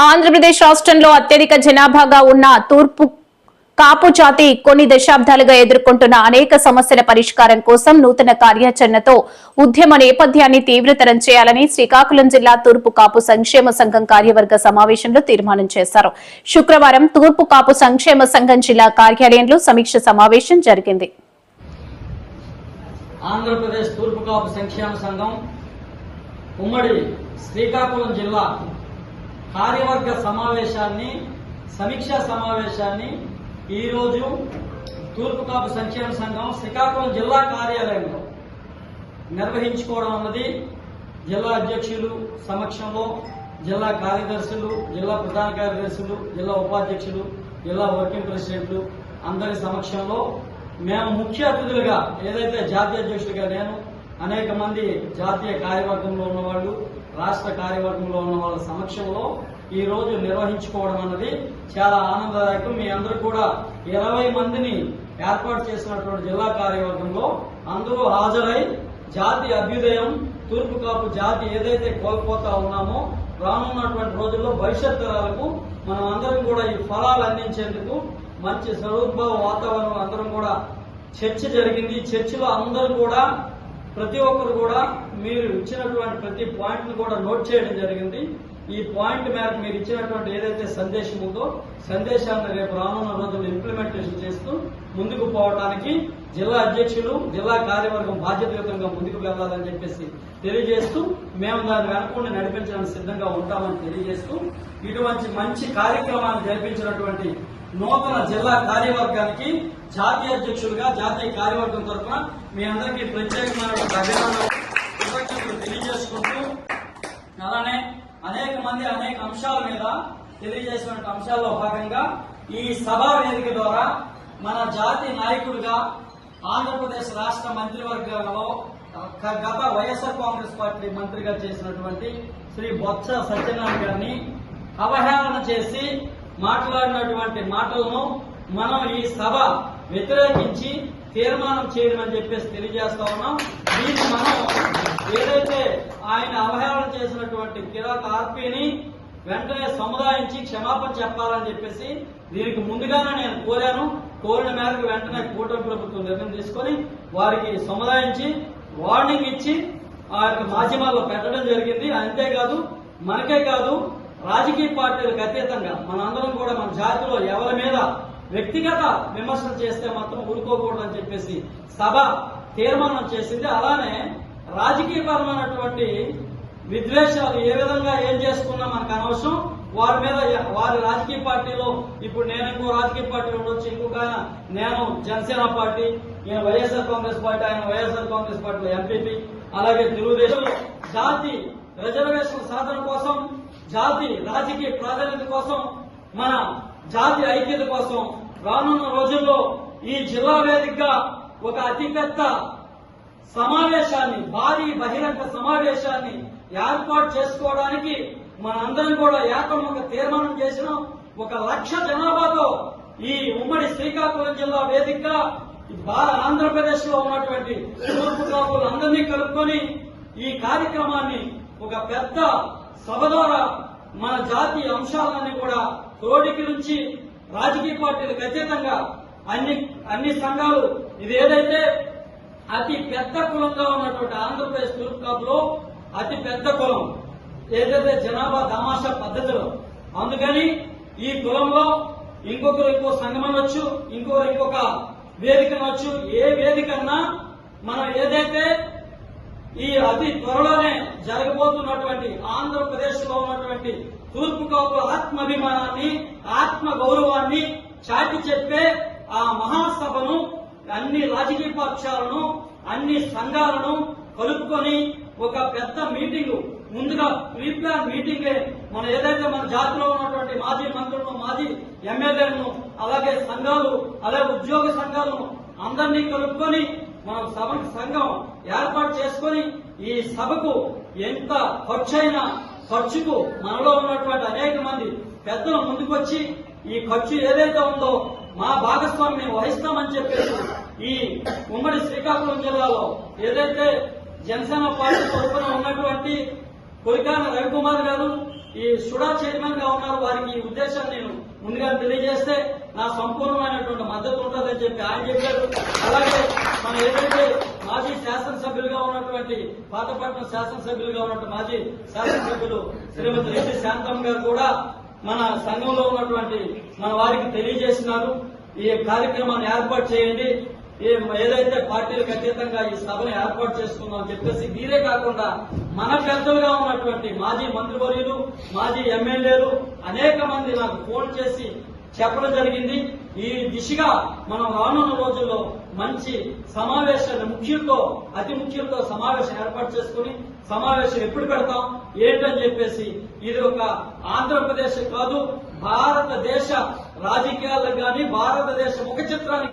ఆంధ్రప్రదేశ్ రాష్ట్రంలో అత్యధిక జనాభాగా ఉన్న తూర్పు కాపు జాతి కొన్ని దశాబ్దాలుగా ఎదుర్కొంటున్న అనేక సమస్యల పరిష్కారం కోసం నూతన కార్యాచరణతో ఉద్యమ నేపథ్యాన్ని తీవ్రతరం చేయాలని శ్రీకాకుళం జిల్లా తూర్పు కాపు సంక్షేమ సంఘం కార్యవర్గ సమావేశంలో తీర్మానం చేశారు. శుక్రవారం తూర్పు కాపు సంక్షేమ సంఘం జిల్లా కార్యాలయంలో సమీక్ష సమావేశం జరిగింది. ఆంధ్రప్రదేశ్ తూర్పు కాపు సంక్షేమ సంఘం ఉమ్మడి శ్రీకాకుళం జిల్లా కార్యవర్గ సమావేశాన్ని సమీక్షా సమావేశాన్ని ఈరోజు తూర్పు కాపు సంక్షేమ సంఘం శ్రీకాకుళం జిల్లా కార్యాలయంలో నిర్వహించుకోవడం అన్నది జిల్లా అధ్యక్షులు సమక్షంలో జిల్లా కార్యదర్శులు, జిల్లా ప్రధాన కార్యదర్శులు, జిల్లా ఉపాధ్యక్షులు, జిల్లా వర్కింగ్ ప్రెసిడెంట్లు అందరి సమక్షంలో మేము ముఖ్య అతిథులుగా ఏదైతే జాతీయ అధ్యక్షుడిగా నేను, అనేక మంది జాతీయ కార్యవర్గంలో ఉన్నవాళ్ళు, రాష్ట్ర కార్యవర్గంలో ఉన్న వాళ్ళ సమక్షంలో ఈ రోజు నిర్వహించుకోవడం అన్నది చాలా ఆనందదాయకం. మీ అందరూ కూడా 20 మందిని ఏర్పాటు చేసినటువంటి జిల్లా కార్యవర్గంలో అందరూ హాజరై జాతి అభ్యుదయం, తూర్పు కాపు జాతి ఏదైతే కోల్పోతా ఉన్నామో రానున్నటువంటి రోజుల్లో భవిష్యత్ తరాలకు మనం అందరం కూడా ఈ ఫలాలు అందించేందుకు మంచి స్వరూప వాతావరణం అందరం కూడా చర్చ జరిగింది. చర్చలో అందరూ కూడా ప్రతి ఒక్కరు కూడా మీరు ఇచ్చినటువంటి ప్రతి పాయింట్ ను కూడా నోట్ చేయడం జరిగింది. ఈ పాయింట్ మేరకు మీరు ఇచ్చినటువంటి ఏదైతే సందేశం ఉందో సందేశాన్ని రేపు రానున్న రోజుల్లో ఇంప్లిమెంటేషన్ చేస్తూ ముందుకు పోవడానికి జిల్లా అధ్యక్షులు, జిల్లా కార్యవర్గం బాధ్యతాయుతంగా ముందుకు వెళ్లాలని చెప్పేసి తెలియజేస్తూ మేము దాన్ని వెనకుండా నడిపించడానికి సిద్ధంగా ఉంటామని తెలియజేస్తూ ఇటువంటి మంచి కార్యక్రమాన్ని జరిపించినటువంటి నూతన జిల్లా కార్యవర్గానికి జాతీయ అధ్యక్షులుగా జాతీయ కార్యవర్గం తరఫున మీ అందరికీ ప్రత్యేకమైన కృతజ్ఞతలు తెలియజేసుకుంటూ అలానే అనేక మంది అనేక అంశాల మీద తెలియజేసిన అంశాల్లో భాగంగా ఈ సభా వేదిక ద్వారా మన జాతి నాయకుడిగా ఆంధ్రప్రదేశ్ రాష్ట్ర మంత్రివర్గంలో గత వైఎస్ఆర్ కాంగ్రెస్ పార్టీ మంత్రిగా చేసినటువంటి శ్రీ బొత్స సత్యనారాయణ గారిని అవహేళన చేసి మాట్లాడినటువంటి మాటలను మనం ఈ సభ వ్యతిరేకించి తీర్మానం చేయడం అని చెప్పేసి తెలియజేస్తా ఉన్నాం. దీన్ని మనం ఏదైతే ఆయన అవహేళన చేసినటువంటి కిరాక ఆర్పీని వెంటనే సముదాయించి క్షమాపణ చెప్పాలని చెప్పేసి దీనికి ముందుగానే నేను కోరిన మేరకు వెంటనే కూటమి ప్రభుత్వం నిర్ణయం తీసుకొని వారికి సముదాయించి వార్నింగ్ ఇచ్చి ఆ యొక్క మాధ్యమాల్లో పెట్టడం జరిగింది. అంతేకాదు మనకే కాదు రాజకీయ పార్టీలకు అతీతంగా మనందరం కూడా మన జాతిలో ఎవరి మీద వ్యక్తిగత విమర్శలు చేస్తే మాత్రం ఊరుకోకూడదని చెప్పేసి సభ తీర్మానం చేసింది. అలానే రాజకీయపరమైనటువంటి విద్వేషాలు ఏ విధంగా ఏం చేసుకున్నా మనకు అనవసరం. వారి మీద వారి రాజకీయ పార్టీలో ఇప్పుడు నేను ఇంకో రాజకీయ పార్టీ ఉండొచ్చు, ఇంకొక ఆయన నేను జనసేన పార్టీ, ఈయన వైఎస్ఆర్ కాంగ్రెస్ పార్టీ, ఆయన వైఎస్ఆర్ కాంగ్రెస్ పార్టీలో ఎంపీపీ, అలాగే తెలుగుదేశం జాతి రిజర్వేషన్ సాధన కోసం, జాతి రాజకీయ ప్రాధాన్యత కోసం, మన జాతి ఐక్యత కోసం రానున్న రోజుల్లో ఈ జిల్లా వేదికగా ఒక అతిపెద్ద సమావేశాన్ని, భారీ బహిరంగ సమావేశాన్ని ఏర్పాటు చేసుకోవడానికి మనందరం కూడా ఏకముఖ తీర్మానం చేసినాం. 1,00,000 జనాభాతో ఈ ఉమ్మడి శ్రీకాకుళం జిల్లా వేదికగా ఆంధ్రప్రదేశ్ లో ఉన్నటువంటి తూర్పు కాపులందరినీ కలుపుకొని ఈ కార్యక్రమాన్ని ఒక పెద్ద సభ ద్వారా మన జాతీయ అంశాలన్నీ కూడా తోడికి నుంచి రాజకీయ పార్టీలకు అతీతంగా అన్ని సంఘాలు ఇది ఏదైతే అతి పెద్ద కులంగా ఉన్నటువంటి ఆంధ్రప్రదేశ్ తూర్పు కాపులో అతి పెద్ద కులం ఏదైతే జనాభా తమాషా పద్ధతిలో, అందుకని ఈ కులంలో ఇంకో సంఘం అనొచ్చు, ఇంకొక వేదిక అనొచ్చు. ఏ వేదికన్నా మనం ఏదైతే ఈ అతి త్వరలోనే జరగబోతున్నటువంటి ఆంధ్రప్రదేశ్ లో ఉన్నటువంటి తూర్పు కాపుల ఆత్మాభిమానాన్ని, ఆత్మ గౌరవాన్ని చాటి చెప్పే ఆ మహాసభను అన్ని రాజకీయ పక్షాలను, అన్ని సంఘాలను కలుపుకొని ఒక పెద్ద మీటింగ్ ముందుగా ప్రీ ప్లాన్ మీటింగే మనం ఏదైతే మన జాతిలో ఉన్నటువంటి మాజీ మంత్రులను, మాజీ ఎమ్మెల్యేలను, అలాగే సంఘాలు, అలాగే ఉద్యోగ సంఘాలను అందరినీ కలుపుకొని మనం సంఘం ఏర్పాటు చేసుకొని ఈ సభకు ఎంత ఖర్చైనా ఖర్చుకు మనలో ఉన్నటువంటి అనేక మంది పెద్దలు ముందుకొచ్చి ఈ ఖర్చు ఏదైతే ఉందో మా భాగస్వామ్యం వహిస్తామని చెప్పేసి ఈ ఉమ్మడి శ్రీకాకుళం జిల్లాలో ఏదైతే జనసేన పార్టీ తరఫున ఉన్నటువంటి కొరికాన రవికుమార్ గారు, ఈ సుడా చైర్మన్ గా ఉన్నారు. వారికి ఈ ఉద్దేశాన్ని నేను ముందుగా తెలియజేస్తే నా సంపూర్ణమైనటువంటి మద్దతు ఉంటుందని చెప్పి ఆయన చెప్పారు. అలాగే మన ఏదైతే మాజీ శాసనసభ్యులుగా ఉన్నటువంటి పాతపట్నం శాసనసభ్యులుగా ఉన్నటువంటి మాజీ శాసనసభ్యులు శ్రీమతి రెడ్డి శాంతమ్మ గారు కూడా మన సంఘంలో ఉన్నటువంటి మన వారికి తెలియజేసినారు. ఈ కార్యక్రమాన్ని ఏర్పాటు చేయండి, ఏదైతే పార్టీలకు అతీతంగా ఈ సభను ఏర్పాటు చేసుకుందాం అని చెప్పేసి వీరే కాకుండా మన పెద్దలుగా ఉన్నటువంటి మాజీ మంత్రివర్యులు, మాజీ ఎమ్మెల్యేలు అనేక మంది నాకు ఫోన్ చేసి చెప్పడం జరిగింది. ఈ దిశగా మనం రానున్న రోజుల్లో మంచి సమావేశాన్ని అతి ముఖ్యులతో సమావేశం ఏర్పాటు చేసుకుని సమావేశం ఎప్పుడు పెడతాం ఏంటని చెప్పేసి ఇది ఒక ఆంధ్రప్రదేశ్ కాదు భారతదేశ రాజకీయాలకు కానీ భారతదేశ ముఖ చిత్రానికి